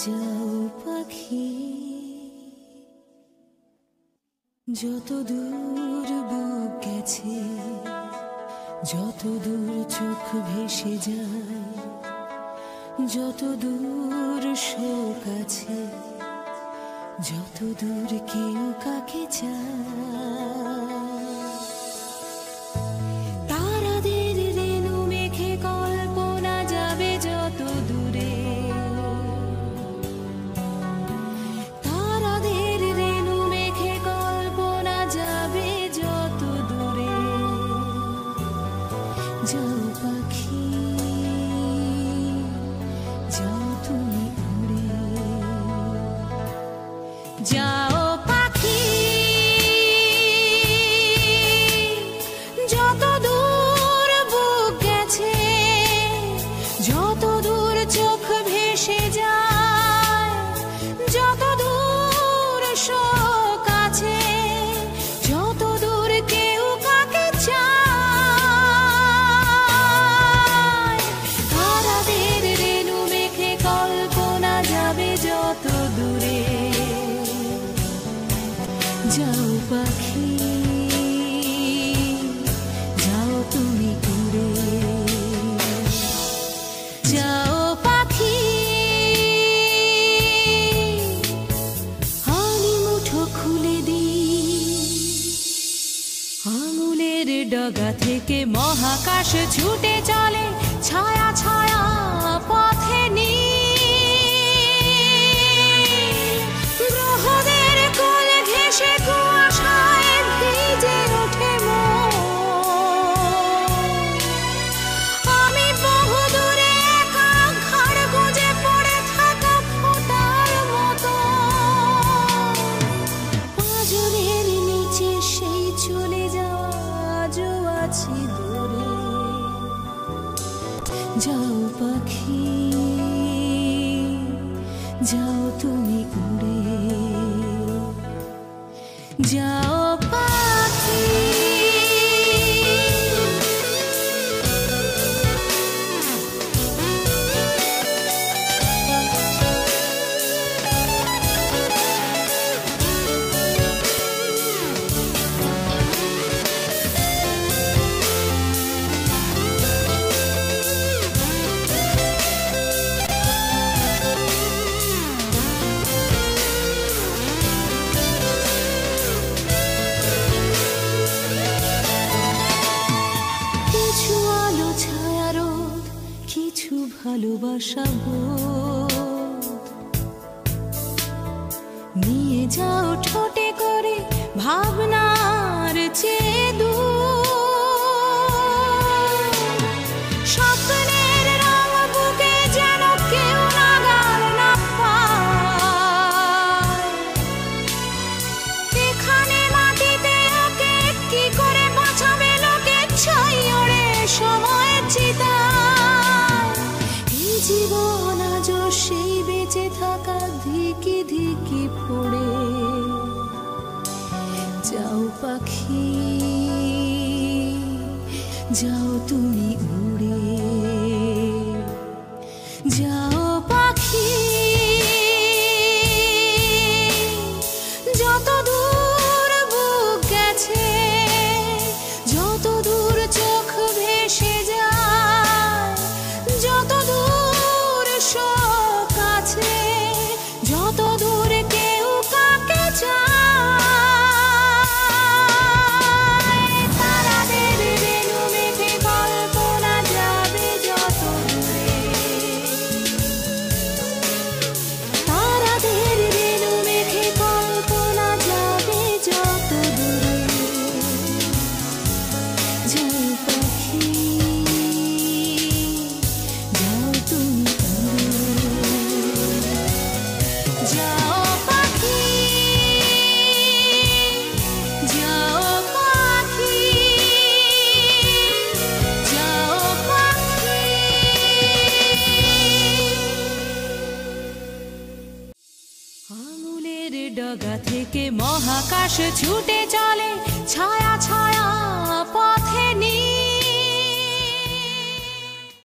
যাও পাখি, যত দূর বুক গেছে, যত দূর চোখ ভেসে যায়, যত দূর শোক আছে, যত দূর কেউ কাকে চায়। তারাদের রেণু মেখে কল্পনা যাবে যত দূরে, তারাদের রেণু মেখে কল্পনা যাবে যত দূরে। যাও পাখি, যাও তুমি উড়ে, যাও পাখি, যত দূর বুক গেছে, যত দূর চোখ ভেসে যায়, যত দূর শোক আছে, যত দূর কেউ কাকে চায়। তারাদের রেণু মেখে কল্পনা যাবে যত দূরে। যাও পাখি, যাও তুমি উড়ে, যাও পাখি। আমি মুঠো খুলে দিই, আঙুলের ডগা থেকে মহাকাশ ছুটে চলে ছায়া ছায়া পথে গ্রহদের কোল ঘেঁষে কুয়াশায় ভিজে ওঠে মন। আমি বহু দূরে একা ঘাড় গুঁজে পড়ে থাকা ফোঁটার মতো, পাঁজরের নিচে সেই চলে যাওয়া আজও আছি দূরে। যাও পাখি, যাও তুমি উড়ে, যাও পাখি। কিছু আলো ছায়া রোদ, কিছু ভালোবাসা বোধ নিয়ে যাও ঠোঁটে করে ভাবনার চেয়ে দূর। স্বপ্নের রং বুকে যেন কেউ নাগাল না পায়। এখানে মাটিতে ওকে কি করে বাঁচাবে লোকে ছাই ওড়ে সময়ের চিতায়। এই জীবন আজও সেই বেঁচে থাকা ধিকি ধিকি পড়ে। যাও পাখি, যাও তুমি উড়ে, যাও পাখি। যত দূর বুক গেছে, যত দূর চোখ ভেসে যায়, যত দূর শোক আছে, যত দূর কেউ কাকে চায়। তারাদের রেণু মেখে কল্পনা যাবে যত দূরে, তারাদের রেণু মেখে কল্পনা যাবে যত দূরে। যাও পাখি, যাও তুমি উড়ে, যাও পাখি, যাও পাখি, যাও পাখি। আঙুলের ডগা থেকে মহাকাশ ছুটে চলে ছায়া